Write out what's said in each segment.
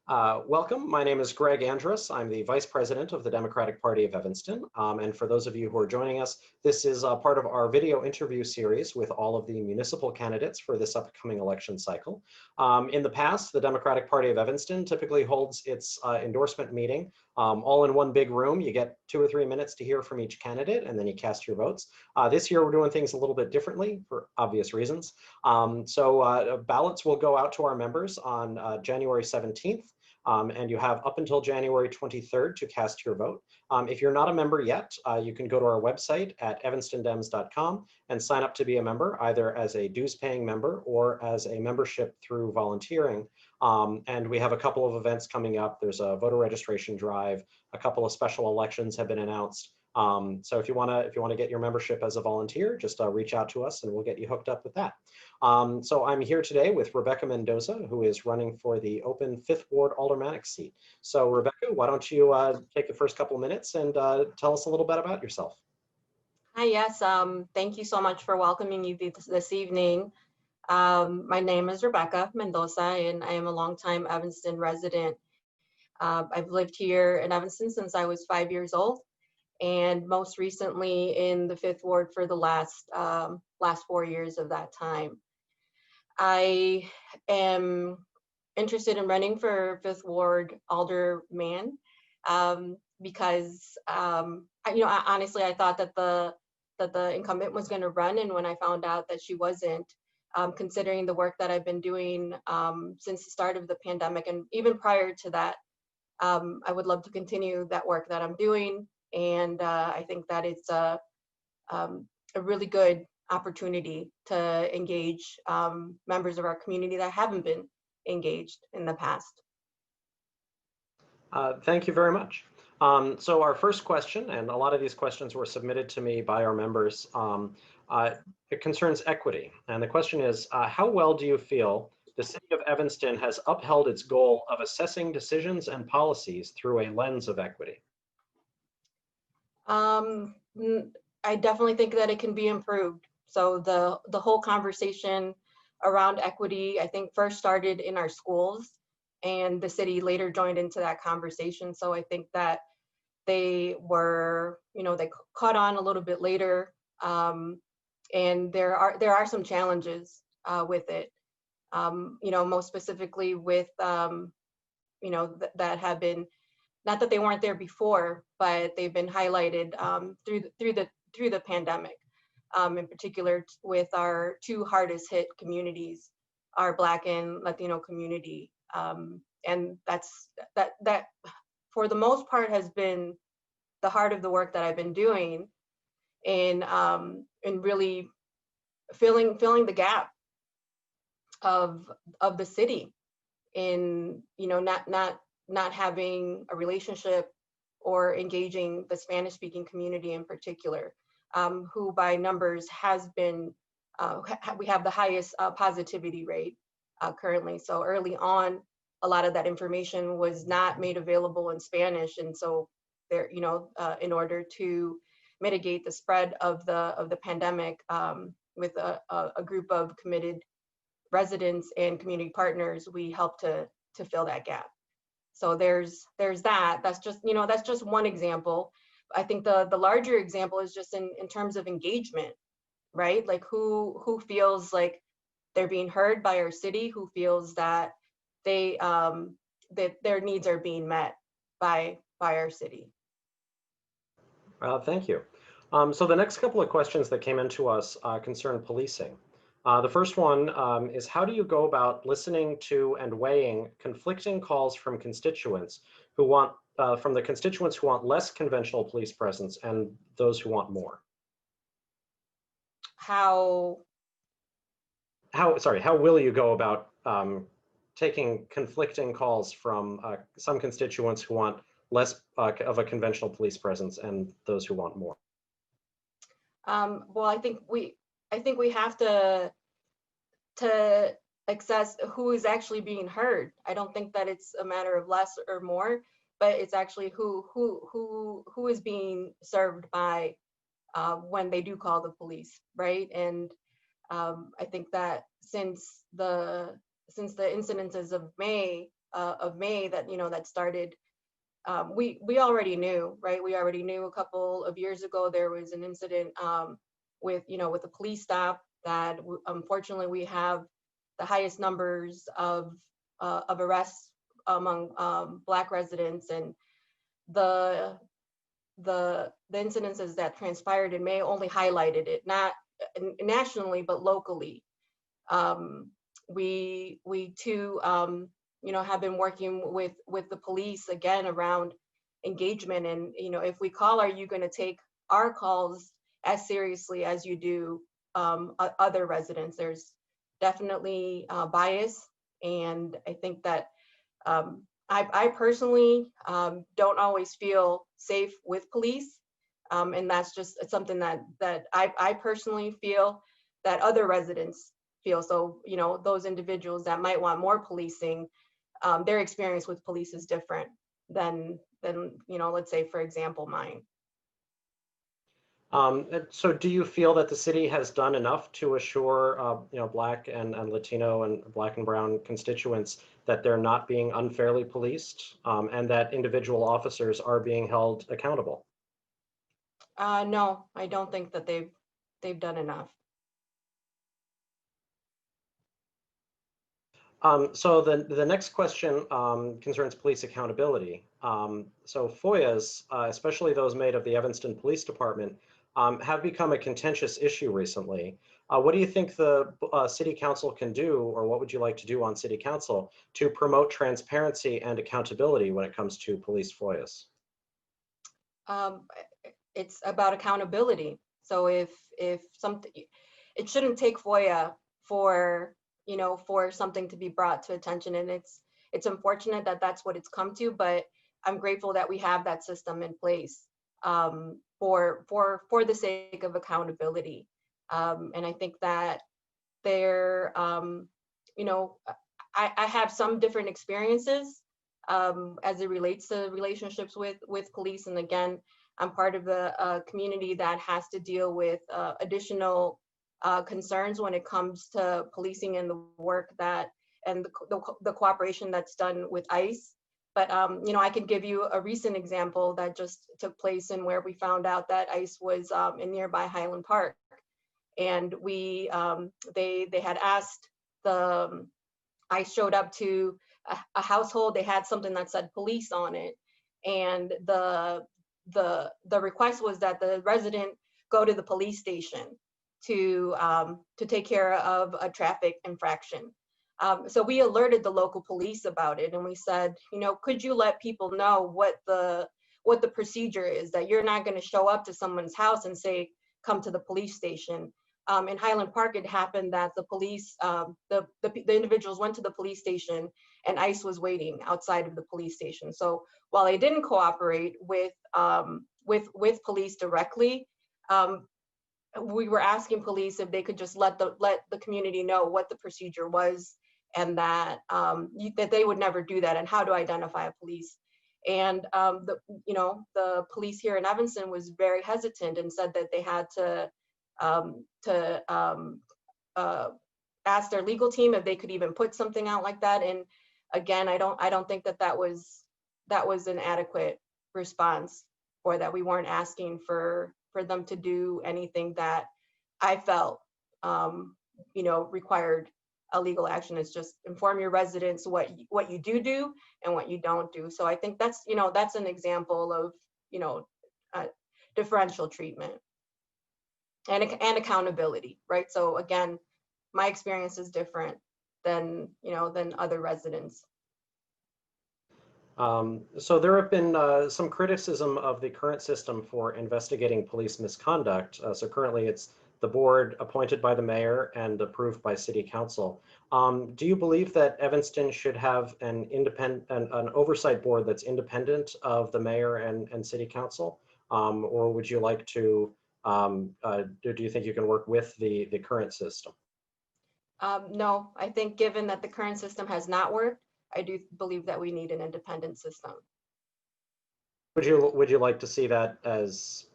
Welcome. My name is Greg Andrus. I'm the Vice President of the Democratic Party of Evanston. And for those of you who are joining us, this is part of our video interview series with all of the municipal candidates for this upcoming election cycle. In the past, the Democratic Party of Evanston typically holds its endorsement meeting all in one big room. You get 2 or 3 minutes to hear from each candidate, and then you cast your votes. This year, we're doing things a little bit differently for obvious reasons. Ballots will go out to our members on January 17th. And you have up until January 23rd to cast your vote. If you're not a member yet, you can go to our website at evanstondems.com and sign up to be a member, either as a dues-paying member or as a membership through volunteering. And we have a couple of events coming up. There's a voter registration drive. A couple of special elections have been announced. So if you want to get your membership as a volunteer, just reach out to us and we'll get you hooked up with that. So I'm here today with Rebeca Mendoza, who is running for the open 5th Ward Aldermanic seat. So Rebeca, why don't you take the first couple of minutes and tell us a little bit about yourself. Hi, yes, thank you so much for welcoming me this evening. My name is Rebeca Mendoza and I am a longtime Evanston resident. I've lived here in Evanston since I was 5 years old, and most recently in the 5th Ward for the last 4 years of that time. I am interested in running for 5th Ward Alderman because honestly I thought that the incumbent was going to run, and when I found out that she wasn't, considering the work that I've been doing since the start of the pandemic and even prior to that, I would love to continue that work that I'm doing. And I think that it's a really good opportunity to engage members of our community that haven't been engaged in the past. Thank you very much. So our first question, and a lot of these questions were submitted to me by our members, it concerns equity. And the question is, how well do you feel the city of Evanston has upheld its goal of assessing decisions and policies through a lens of equity? I definitely think that it can be improved. So the whole conversation around equity, I think, first started in our schools, and the city later joined into that conversation. So I think that they were, they caught on a little bit later, and there are some challenges with it. Most specifically with that have been, not that they weren't there before, but they've been highlighted through the pandemic, in particular with our two hardest hit communities, our Black and Latino community, and that for the most part has been the heart of the work that I've been doing in really filling the gap of the city in not having a relationship or engaging the Spanish speaking community in particular, who by numbers has been, we have the highest positivity rate currently. So early on, a lot of that information was not made available in Spanish. And so there, in order to mitigate the spread of the pandemic, with a group of committed residents and community partners, we helped to fill that gap. So there's that. That's just one example. I think the larger example is just in terms of engagement, right? Like who feels like they're being heard by our city, who feels that that their needs are being met by our city. Thank you. So the next couple of questions that came into us concern policing. The first one is, how do you go about listening to and weighing conflicting calls from constituents who want, from the constituents who want less conventional police presence and those who want more? How will you go about taking conflicting calls from some constituents who want less of a conventional police presence and those who want more? Well, I think we have to assess who is actually being heard. I don't think that it's a matter of less or more, but it's actually who is being served by when they do call the police, right? And I think that since the incidences of May, of May that that started. We already knew, right? We already knew a couple of years ago there was an incident with with a police stop that unfortunately we have the highest numbers of arrests among Black residents, and the incidences that transpired in May only highlighted it, not nationally but locally. We too have been working with the police again around engagement, and if we call, are you going to take our calls as seriously as you do other residents? There's definitely bias, and I think that I personally don't always feel safe with police, and that's just something that I personally feel that other residents feel. So those individuals that might want more policing, their experience with police is different than let's say, for example, mine. So do you feel that the city has done enough to assure, Black and Latino and Black and Brown constituents that they're not being unfairly policed, and that individual officers are being held accountable? No, I don't think that they've done enough. So the next question concerns police accountability. So FOIAs, especially those made of the Evanston Police Department, have become a contentious issue recently. What do you think the city council can do, or what would you like to do on city council to promote transparency and accountability when it comes to police FOIAs? It's about accountability. So if something, it shouldn't take FOIA for for something to be brought to attention, and it's unfortunate that that's what it's come to, but I'm grateful that we have that system in place for the sake of accountability. And I think that there, I have some different experiences as it relates to relationships with police, and again, I'm part of a community that has to deal with additional concerns when it comes to policing and the work and the cooperation that's done with ICE. But I can give you a recent example that just took place, in where we found out that ICE was in nearby Highland Park, and they had asked ICE showed up to a household. They had something that said police on it, and the request was that the resident go to the police station to take care of a traffic infraction. So we alerted the local police about it, and we said, could you let people know what the procedure is, that you're not going to show up to someone's house and say, come to the police station. In Highland Park, it happened that the police, the individuals went to the police station, and ICE was waiting outside of the police station. So while they didn't cooperate with police directly, we were asking police if they could just let the community know what the procedure was, and that that they would never do that, and how to identify a police. And the police here in Evanston was very hesitant and said that they had to ask their legal team if they could even put something out like that. And again, I don't think that was an adequate response, or that we weren't asking for them to do anything that I felt required a legal action. It's just inform your residents what you do and what you don't do. So I think that's an example of differential treatment and accountability, right? So again, my experience is different than other residents. So there have been some criticism of the current system for investigating police misconduct. So currently it's the board appointed by the mayor and approved by city council. Do you believe that Evanston should have an oversight board that's independent of the mayor and city council? Or would you like to, do you think you can work with the current system? No, I think given that the current system has not worked, I do believe that we need an independent system. Would you like to see that as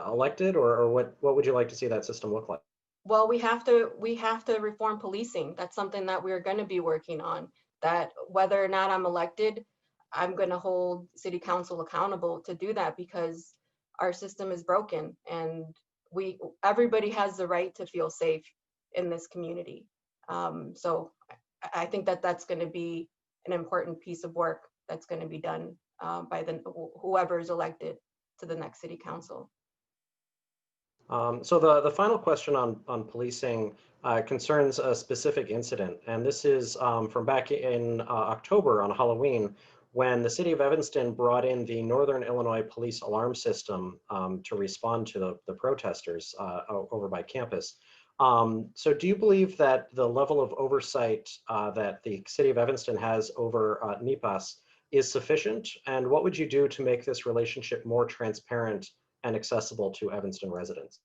elected, or what would you like to see that system look like? Well, we have to reform policing. That's something that we're going to be working on. that whether or not I'm elected, I'm going to hold city council accountable to do that, because our system is broken, and everybody has the right to feel safe in this community. So I think that that's going to be an important piece of work that's going to be done by whoever is elected to the next city council. So the final question on policing concerns a specific incident, and this is from back in October on Halloween, when the city of Evanston brought in the Northern Illinois Police Alarm System to respond to the protesters over by campus. So do you believe that the level of oversight that the city of Evanston has over NEPAS is sufficient? And what would you do to make this relationship more transparent and accessible to Evanston residents?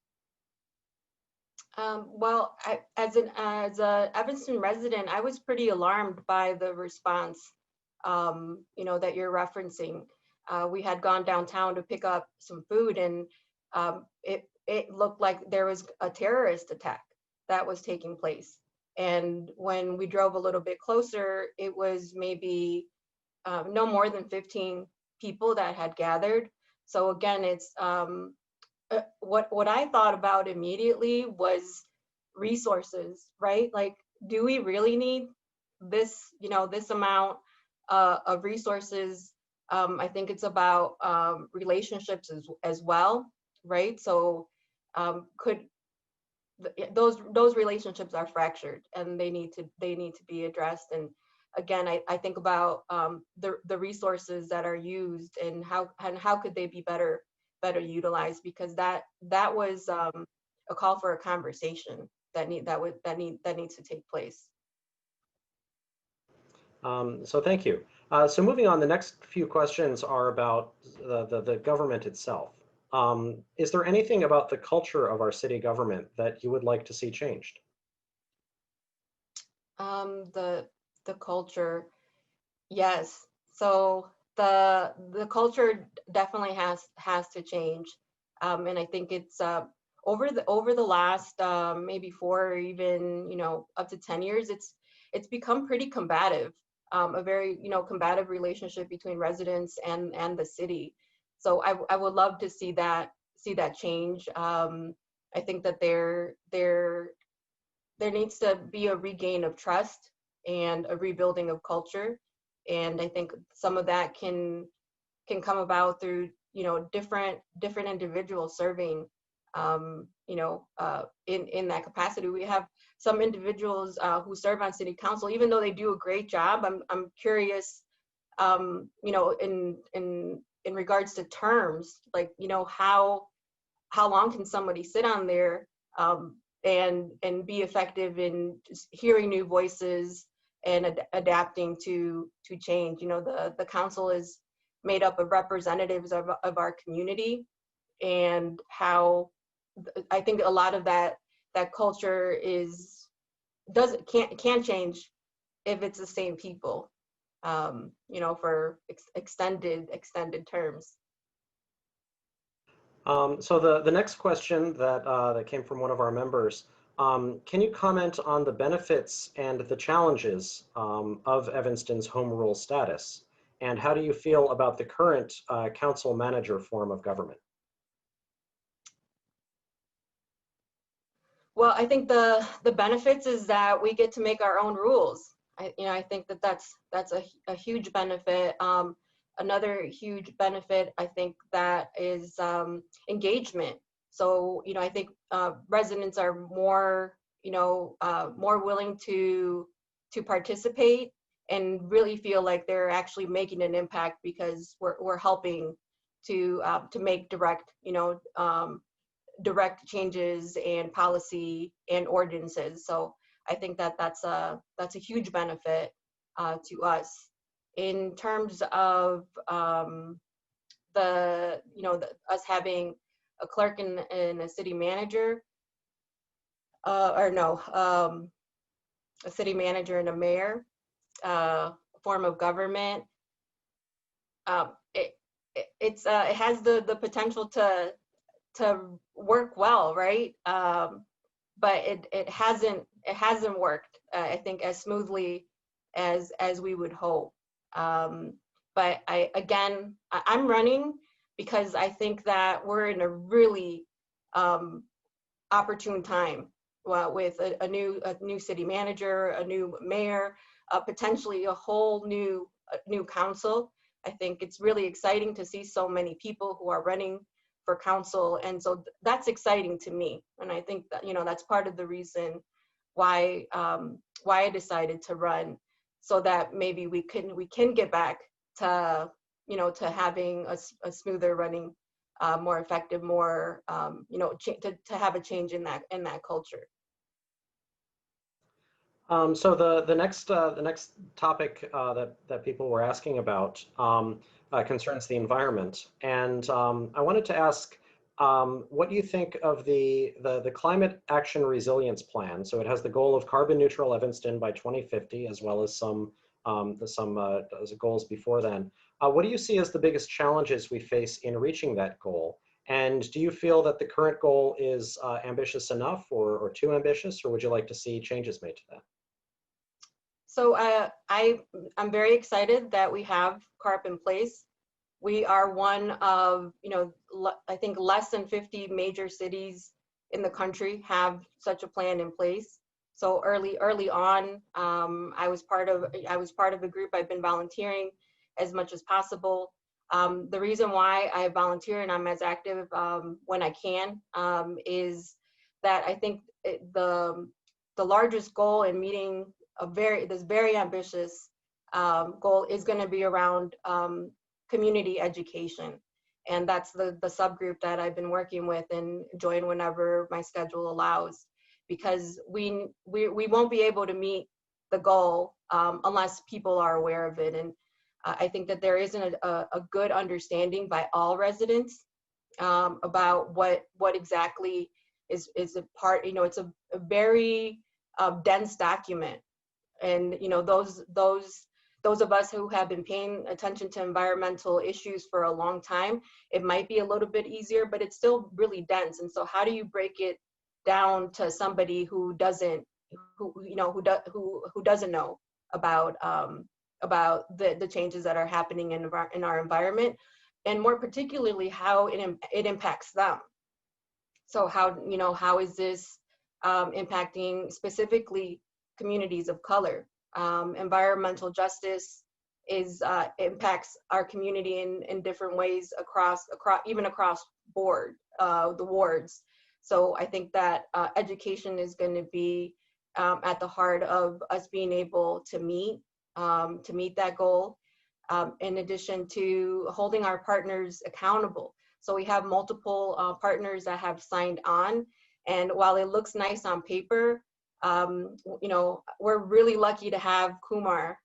Well, as a Evanston resident, I was pretty alarmed by the response, that you're referencing. We had gone downtown to pick up some food, and it looked like there was a terrorist attack that was taking place. And when we drove a little bit closer, it was maybe no more than 15 people that had gathered. So again, it's what I thought about immediately was resources, right? Like, do we really need this, this amount of resources? I think it's about relationships as well, right? So those relationships are fractured, and they need to be addressed. And again, I think about the resources that are used, and how could they be better utilized, because that was a call for a conversation that needs to take place. So thank you. So moving on, the next few questions are about the government itself. Is there anything about the culture of our city government that you would like to see changed? The culture, yes. So the culture definitely has to change, and I think it's over the last maybe 4 or even up to 10 years, it's become pretty combative, a very combative relationship between residents and the city. So I would love to see that change. I think that there needs to be a regain of trust and a rebuilding of culture. And I think some of that can come about through different individuals serving in that capacity. We have some individuals who serve on city council, even though they do a great job. I'm curious, in regards to terms, like how long can somebody sit on there and be effective in just hearing new voices and adapting to change. The council is made up of representatives of our community, and how I think a lot of that culture can't change if it's the same people, for extended terms. So the next question that came from one of our members, can you comment on the benefits and the challenges of Evanston's home rule status? And how do you feel about the current council manager form of government? Well, I think the benefits is that we get to make our own rules. I think that's a huge benefit. Another huge benefit, I think, that is engagement. So, I think residents are more willing to participate and really feel like they're actually making an impact, because we're helping to make direct changes and policy and ordinances. So I think that's a huge benefit to us. In terms of us having a clerk and a city manager, a city manager and a mayor form of government, it has the potential to work well, right? But it hasn't worked, I think, as smoothly as we would hope. But I'm running because I think that we're in a really opportune time, with a new city manager, a new mayor, potentially a whole new council. I think it's really exciting to see so many people who are running for council, and so that's exciting to me. And I think that, that's part of the reason why I decided to run, so that maybe we can get back to to having a smoother running, more effective, more to have a change in that culture. So the next topic that people were asking about concerns the environment, and I wanted to ask what do you think of the Climate Action Resilience Plan? So it has the goal of carbon neutral Evanston by 2050, as well as some goals before then. What do you see as the biggest challenges we face in reaching that goal? And do you feel that the current goal is ambitious enough, or too ambitious, or would you like to see changes made to that? So I'm very excited that we have CARP in place. We are one of, I think less than 50 major cities in the country have such a plan in place. So early on, I was part of a group. I've been volunteering as much as possible. The reason why I volunteer and I'm as active when I can is that I think the largest goal in meeting this very ambitious goal is going to be around community education, and that's the subgroup that I've been working with and join whenever my schedule allows, because we won't be able to meet the goal unless people are aware of it. And I think that there isn't a good understanding by all residents about what exactly is a part. It's a very dense document. And those of us who have been paying attention to environmental issues for a long time, it might be a little bit easier, but it's still really dense. And so how do you break it down to somebody who doesn't know about the changes that are happening in our environment, and more particularly how it impacts them? So how is this impacting specifically communities of color? Environmental justice impacts our community in different ways across board, the wards. So I think that education is going to be at the heart of us being able to meet that goal, in addition to holding our partners accountable. So we have multiple partners that have signed on, and while it looks nice on paper, we're really lucky to have Kumar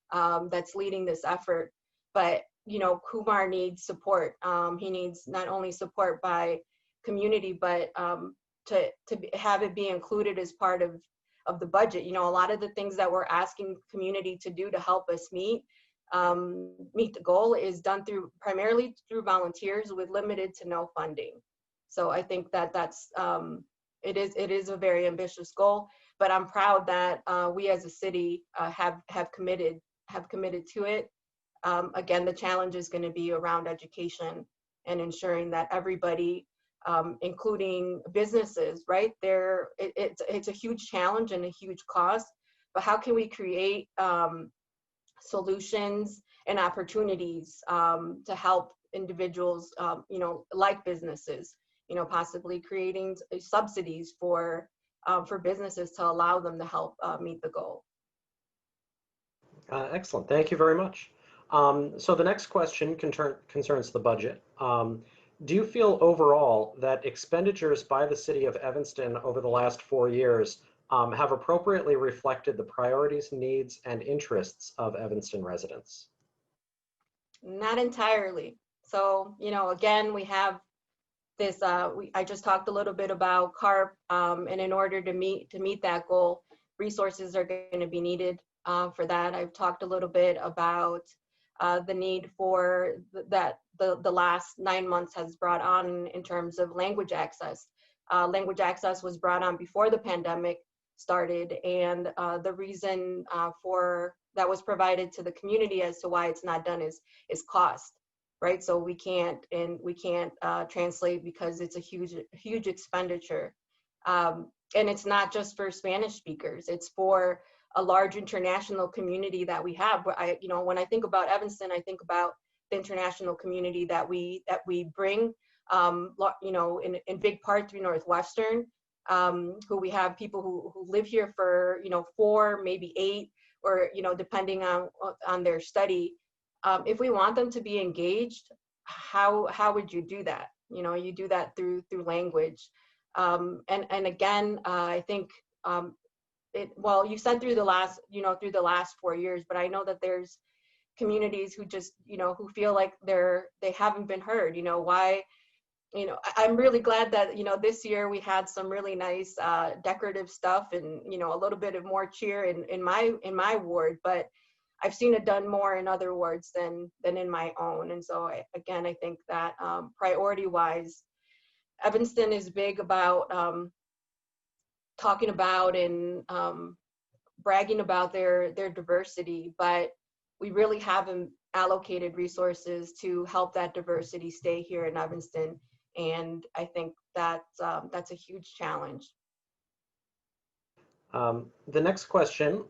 that's leading this effort. But Kumar needs support. He needs not only support by community, but to have it be included as part of the budget. A lot of the things that we're asking community to do to help us meet the goal is done primarily through volunteers with limited to no funding. So I think that's it is a very ambitious goal, but I'm proud that we as a city have committed to it. Again, the challenge is going to be around education and ensuring that everybody, including businesses, right there, it's a huge challenge and a huge cost. But how can we create solutions and opportunities to help individuals, like businesses, possibly creating subsidies for businesses to allow them to help meet the goal. Excellent. Thank you very much. So the next question concerns the budget. Do you feel overall that expenditures by the city of Evanston over the last 4 years have appropriately reflected the priorities, needs, and interests of Evanston residents? Not entirely. So, again, we have this, I just talked a little bit about CARP, and in order to meet that goal, resources are going to be needed for that. I've talked a little bit about the need for that the last 9 months has brought on in terms of language access. Language access was brought on before the pandemic started, and the reason for that was provided to the community as to why it's not done is cost, right? So we can't translate because it's a huge expenditure. And it's not just for Spanish speakers, it's for a large international community that we have. When I think about Evanston, I think about the international community that we bring, in big part through Northwestern, who we have people who live here for, 4, maybe 8, or, depending on their study. If we want them to be engaged, how would you do that? You do that through language. And again, I think, you said through the last 4 years, but I know that there's communities who just, who feel like they haven't been heard. Why? I'm really glad that, this year we had some really nice decorative stuff and, a little bit of more cheer in my ward, but I've seen it done more in other wards than in my own. And so I think that priority wise, Evanston is big about talking about and bragging about their diversity, but we really haven't allocated resources to help that diversity stay here in Evanston. And I think that's a huge challenge. The next question,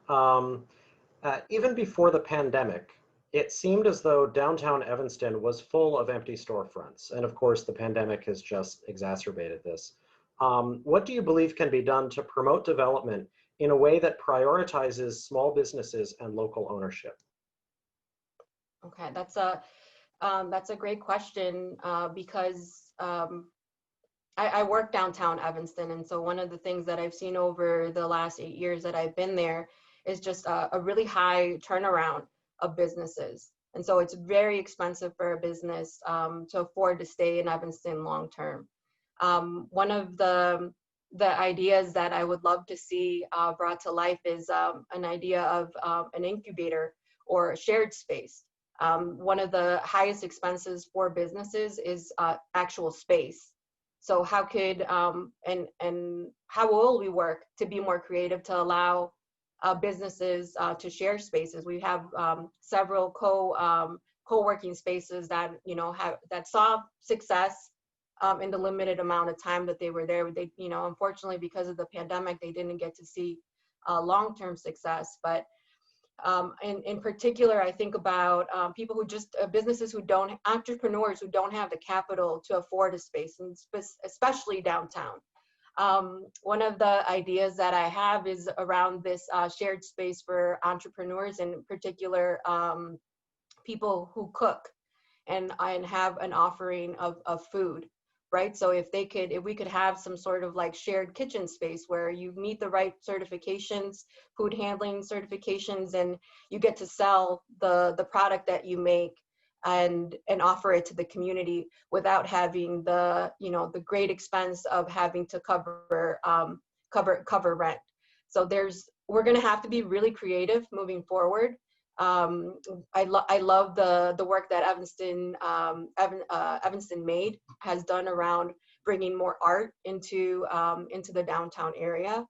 even before the pandemic, it seemed as though downtown Evanston was full of empty storefronts. And of course, the pandemic has just exacerbated this. What do you believe can be done to promote development in a way that prioritizes small businesses and local ownership? Okay, that's a great question, because I work downtown Evanston, and so one of the things that I've seen over the last 8 years that I've been there is just a really high turnaround of businesses. And so it's very expensive for a business to afford to stay in Evanston long term. One of the ideas that I would love to see brought to life is an idea of an incubator or a shared space. One of the highest expenses for businesses is actual space. So how could and how will we work to be more creative to allow businesses to share spaces? We have several co-working spaces that that saw success in the limited amount of time that they were there. They, unfortunately, because of the pandemic, they didn't get to see long-term success. But in particular, I think about people who just entrepreneurs who don't have the capital to afford a space, and especially downtown. One of the ideas that I have is around this shared space for entrepreneurs, and in particular, people who cook and have an offering of food. Right. So if we could have some sort of like shared kitchen space where you meet the right certifications, food handling certifications, and you get to sell the product that you make and offer it to the community without having the great expense of having to cover rent. So we're going to have to be really creative moving forward. I love the work that Evanston Made has done around bringing more art into the downtown area.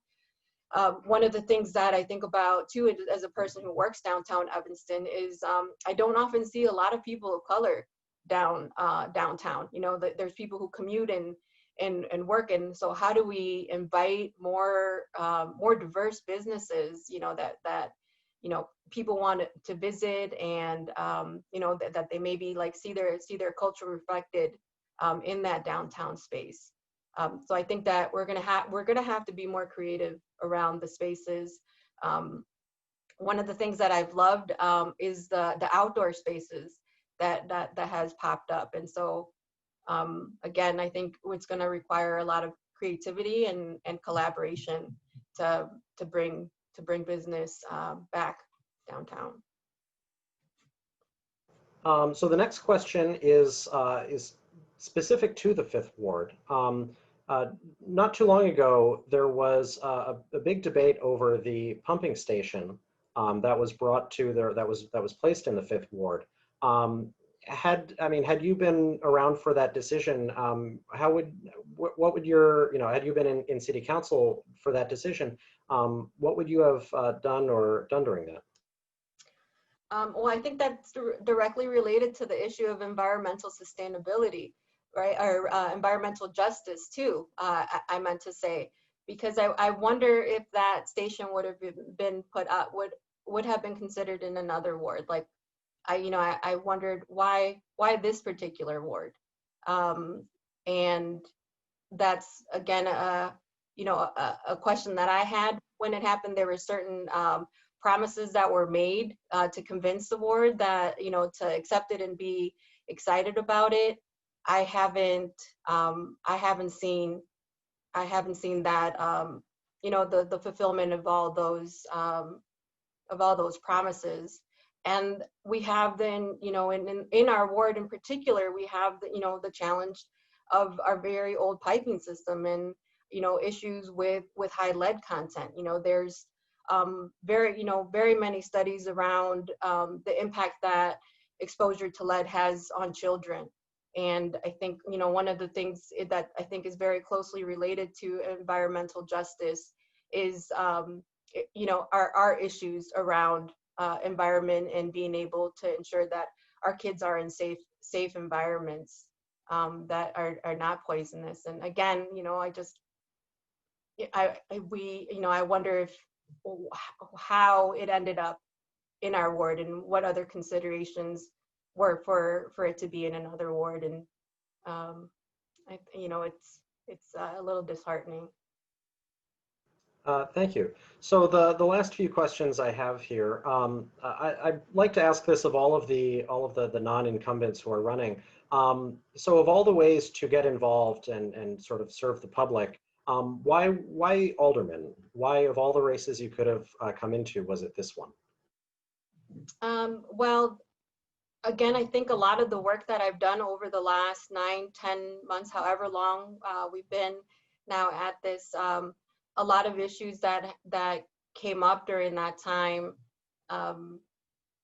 One of the things that I think about too, as a person who works downtown Evanston, is I don't often see a lot of people of color downtown. There's people who commute and work, and so how do we invite more diverse businesses? That people want to visit, and that they maybe like see their culture reflected in that downtown space. So I think that we're gonna have to be more creative around the spaces. One of the things that I've loved is the outdoor spaces that has popped up, and so again, I think it's going to require a lot of creativity and collaboration to bring business back downtown. So the next question is specific to the Fifth Ward. Not too long ago, there was a big debate over the pumping station that was brought to there, that was placed in the Fifth Ward. Had you been around for that decision, what would your, had you been in City Council for that decision, what would you have done during that? Well, I think that's directly related to the issue of environmental sustainability, right? Or environmental justice too, I meant to say, because I wonder if that station would have been put up, would have been considered in another ward. Like I wondered why this particular ward. And that's again a question that I had when it happened. There were certain promises that were made to convince the ward that to accept it and be excited about it. I haven't seen that the fulfillment of all those promises. And we have then, in our ward in particular, we have the challenge of our very old piping system and, issues with high lead content. There's very many studies around the impact that exposure to lead has on children. And I think, one of the things that I think is very closely related to environmental justice is our issues around environment and being able to ensure that our kids are in safe environments that are not poisonous. And again, I wonder if how it ended up in our ward and what other considerations were for it to be in another ward. And it's a little disheartening. Thank you. So the last few questions I have here, I'd like to ask this of all of the non-incumbents who are running. So of all the ways to get involved and sort of serve the public, why alderman? Why of all the races you could have come into, was it this one? Well, again, I think a lot of the work that I've done over the last 9-10 months, however long we've been now at this, a lot of issues that came up during that time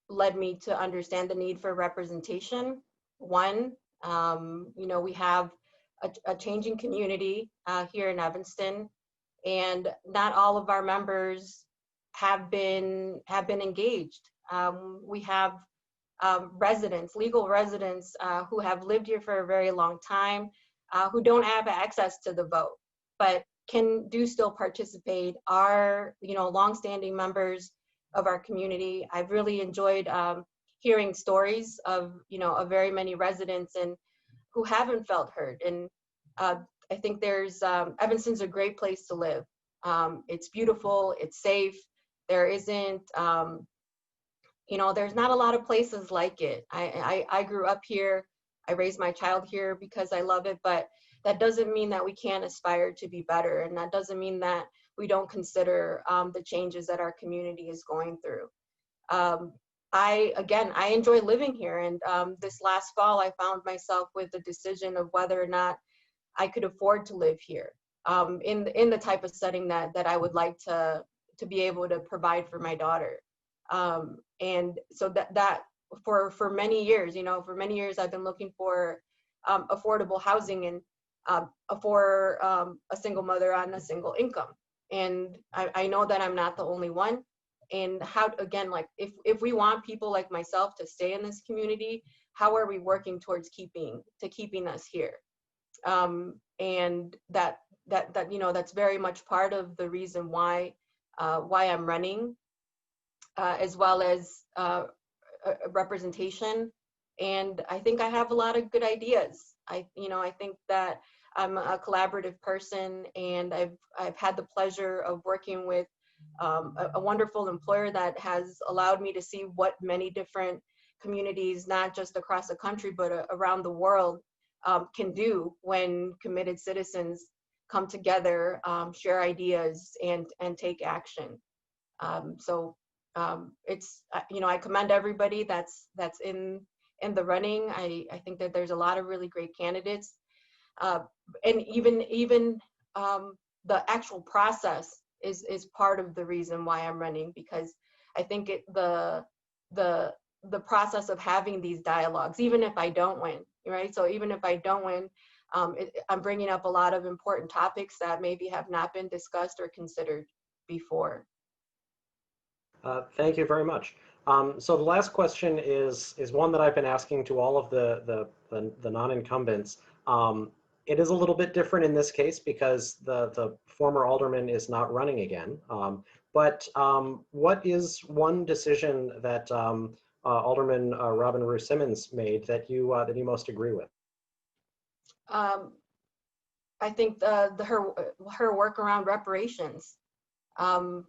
led me to understand the need for representation. One, we have a changing community here in Evanston, and not all of our members have been engaged. We have legal residents who have lived here for a very long time, who don't have access to the vote, but can still participate, are longstanding members of our community. I've really enjoyed hearing stories of very many residents and who haven't felt heard. And I think there's Evanston's a great place to live. It's beautiful, it's safe. There isn't there's not a lot of places like it. I grew up here. I raised my child here because I love it, but that doesn't mean that we can't aspire to be better. And that doesn't mean that we don't consider the changes that our community is going through. I enjoy living here. And this last fall, I found myself with the decision of whether or not I could afford to live here in the type of setting that I would like to be able to provide for my daughter. And so that for many years, I've been looking for affordable housing and for a single mother on a single income. And I know that I'm not the only one. And if we want people like myself to stay in this community, how are we working towards keeping us here? And that's very much part of the reason why I'm running, as well as representation. And I think I have a lot of good ideas. I think that I'm a collaborative person, and I've had the pleasure of working with a wonderful employer that has allowed me to see what many different communities, not just across the country, but around the world, can do when committed citizens come together, share ideas, and take action. It's I commend everybody that's in the running. I think that there's a lot of really great candidates, and even the actual process is part of the reason why I'm running, because I think the process of having these dialogues, even if I don't win, right? So even if I don't win, I'm bringing up a lot of important topics that maybe have not been discussed or considered before. Thank you very much. So the last question is one that I've been asking to all of the non-incumbents. It is a little bit different in this case because the former alderman is not running again. But what is one decision that Alderman Robin Rue Simmons made that you most agree with? Um, I think her work around reparations. Um,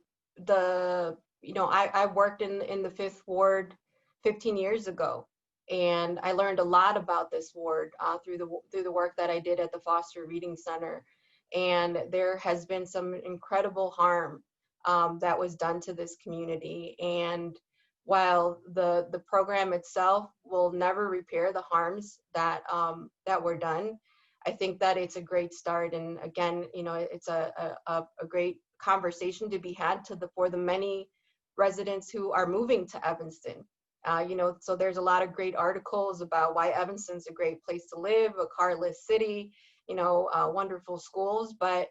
I worked in the Fifth Ward 15 years ago, and I learned a lot about this ward through the work that I did at the Foster Reading Center. And there has been some incredible harm that was done to this community. And while the program itself will never repair the harms that were done, I think that it's a great start. And again, it's a great conversation to be had for the many residents who are moving to Evanston. So there's a lot of great articles about why Evanston's a great place to live, a carless city, wonderful schools, but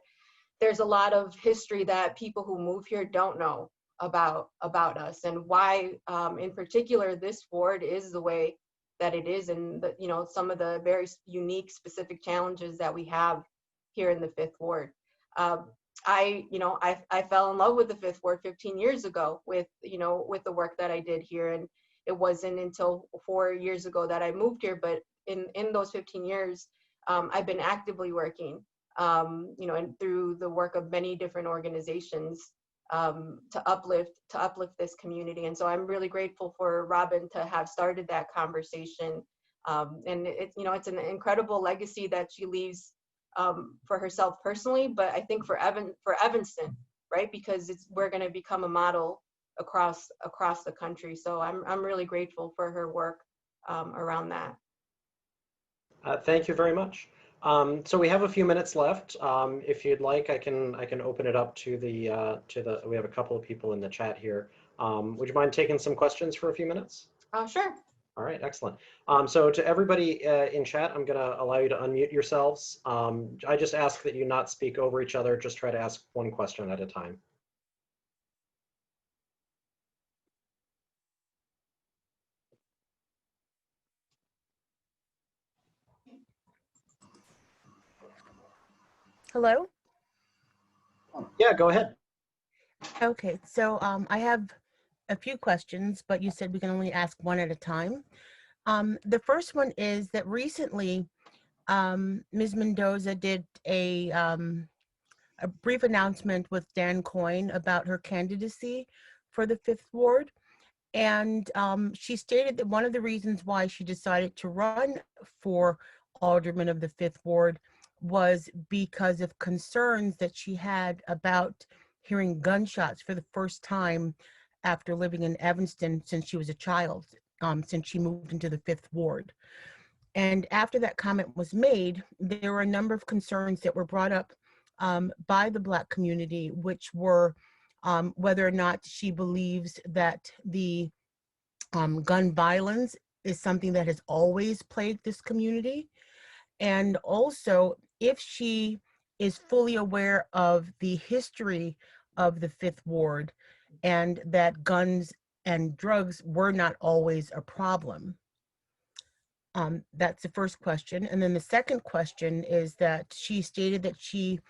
there's a lot of history that people who move here don't know about us, and why in particular this ward is the way that it is, and some of the very unique specific challenges that we have here in the Fifth Ward. I fell in love with the Fifth Ward 15 years ago with the work that I did here, and it wasn't until 4 years ago that I moved here. But in those 15 years, I've been actively working, and through the work of many different organizations, to uplift this community. And so I'm really grateful for Robin to have started that conversation. And it's an incredible legacy that she leaves for herself personally, but I think for Evanston, right? Because we're going to become a model across the country. So I'm really grateful for her work around that. Thank you very much. So we have a few minutes left. If you'd like, I can open it up to the. We have a couple of people in the chat here. Would you mind taking some questions for a few minutes? Sure. All right, excellent. So to everybody in chat, I'm going to allow you to unmute yourselves. I just ask that you not speak over each other. Just try to ask one question at a time. Hello? Yeah, go ahead. Okay, so I have a few questions, but you said we can only ask one at a time. The first one is that recently, Ms. Mendoza did a brief announcement with Dan Coyne about her candidacy for the Fifth Ward. And she stated that one of the reasons why she decided to run for alderman of the Fifth Ward was because of concerns that she had about hearing gunshots for the first time after living in Evanston since she was a child, since she moved into the Fifth Ward. And after that comment was made, there were a number of concerns that were brought up by the Black community, which were whether or not she believes that the gun violence is something that has always plagued this community. And also, if she is fully aware of the history of the Fifth Ward and that guns and drugs were not always a problem. That's the first question. And then the second question is that she stated that she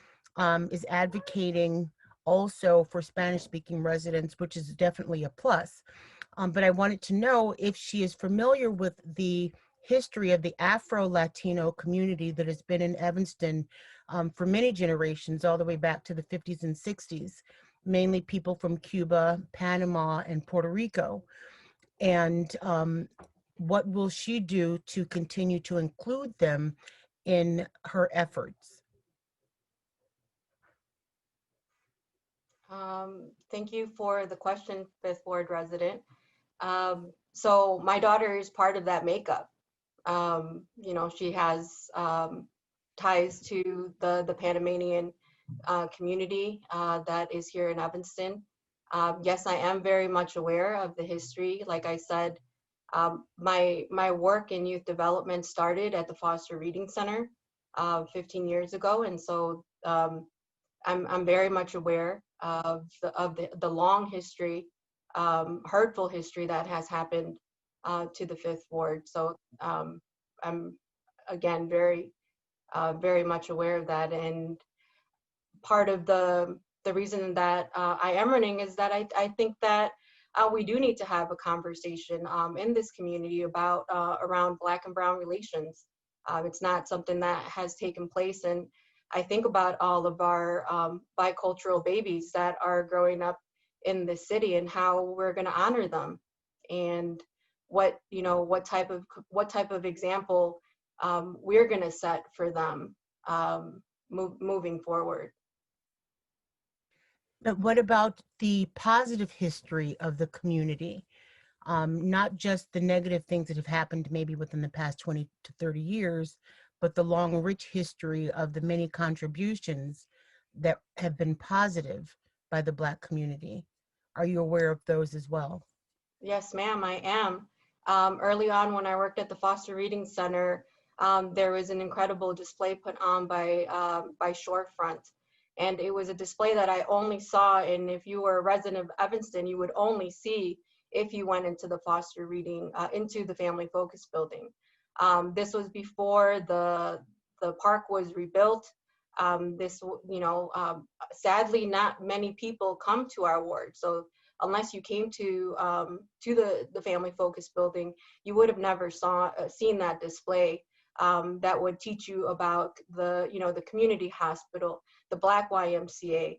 is advocating also for Spanish-speaking residents, which is definitely a plus. But I wanted to know if she is familiar with the history of the Afro-Latino community that has been in Evanston for many generations, all the way back to the 50s and 60s, mainly people from Cuba, Panama, and Puerto Rico. And what will she do to continue to include them in her efforts? Thank you for the question, Fifth Ward resident. So my daughter is part of that makeup. She has ties to the Panamanian community that is here in Evanston. Yes, I am very much aware of the history. Like I said, my work in youth development started at the Foster Reading Center 15 years ago, and so I'm very much aware of the long history hurtful history that has happened to the Fifth Ward. So I'm again very much aware of that, and part of the reason that I am running is that I think that we do need to have a conversation in this community about around Black and Brown relations. It's not something that has taken place, and I think about all of our bicultural babies that are growing up in the city and how we're going to honor them, and what type of example we're going to set for them moving forward. But what about the positive history of the community? Not just the negative things that have happened maybe within the past 20 to 30 years, but the long, rich history of the many contributions that have been positive by the Black community. Are you aware of those as well? Yes, ma'am, I am. Early on when I worked at the Foster Reading Center, there was an incredible display put on by Shorefront. And it was a display that I only saw, and if you were a resident of Evanston, you would only see if you went into the Foster Reading, into the Family Focus building. This was before the park was rebuilt. Sadly, not many people come to our ward. So unless you came to the Family Focus building, you would have never seen that display that would teach you about the community hospital, the Black YMCA,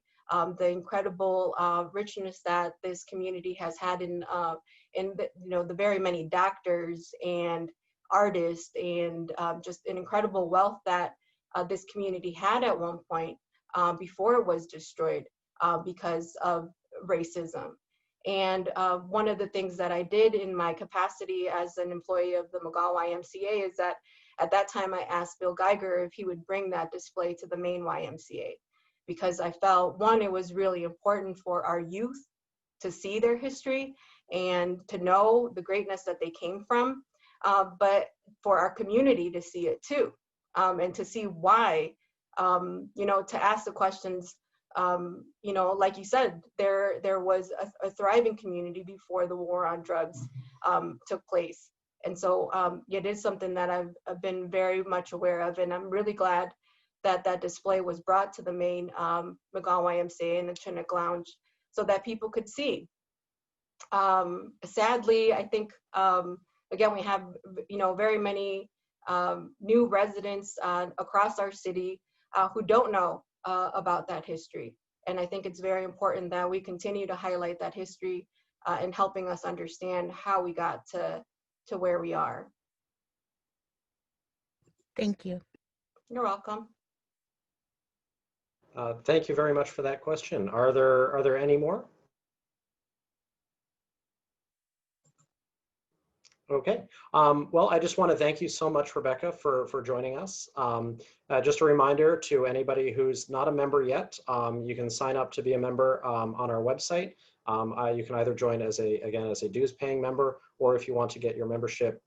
the incredible richness that this community has had in the very many doctors and artists, and just an incredible wealth that this community had at one point before it was destroyed because of racism. And one of the things that I did in my capacity as an employee of the McGaw YMCA is that at that time I asked Bill Geiger if he would bring that display to the main YMCA, because I felt, one, it was really important for our youth to see their history and to know the greatness that they came from, but for our community to see it too, and to see why, to ask the questions. Like you said, there was a thriving community before the war on drugs took place. And so it is something that I've been very much aware of, and I'm really glad that that display was brought to the main McGaw YMCA and the Chinook Lounge so that people could see. Sadly, I think, again, we have, very many new residents across our city who don't know about that history. And I think it's very important that we continue to highlight that history in helping us understand how we got to where we are. Thank you. You're welcome. Thank you very much for that question. Are there any more? Okay. Well, I just want to thank you so much, Rebeca, for joining us. Just a reminder to anybody who's not a member yet, you can sign up to be a member on our website. You can either join as a dues-paying member, or if you want to get your membership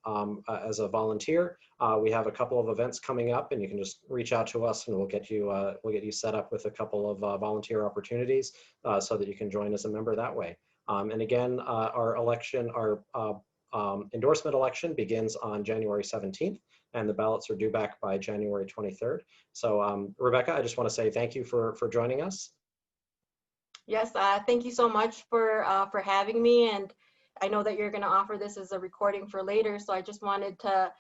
as a volunteer, we have a couple of events coming up, and you can just reach out to us, and we'll get you set up with a couple of volunteer opportunities so that you can join as a member that way. And again, our endorsement election begins on January 17th, and the ballots are due back by January 23rd. So Rebeca, I just want to say thank you for joining us. Yes, thank you so much for having me. And I know that you're going to offer this as a recording for later, so I just wanted to,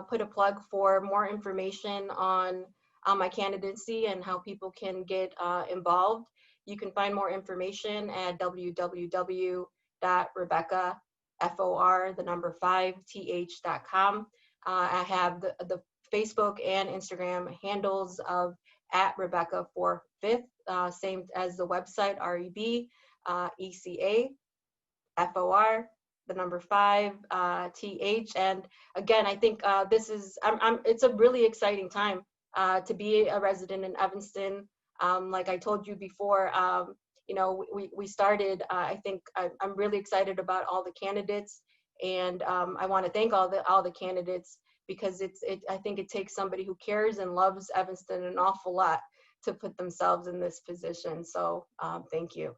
put a plug for more information on my candidacy and how people can get involved. You can find more information at www.rebeca5th.com. I have the Facebook and Instagram handles of @Rebeca4Fifth, same as the website, REBECA5th. And again, I think it's a really exciting time to be a resident in Evanston. Like I told you before, we started, I think I'm really excited about all the candidates, and I want to thank all the candidates, because I think it takes somebody who cares and loves Evanston an awful lot to put themselves in this position. So thank you.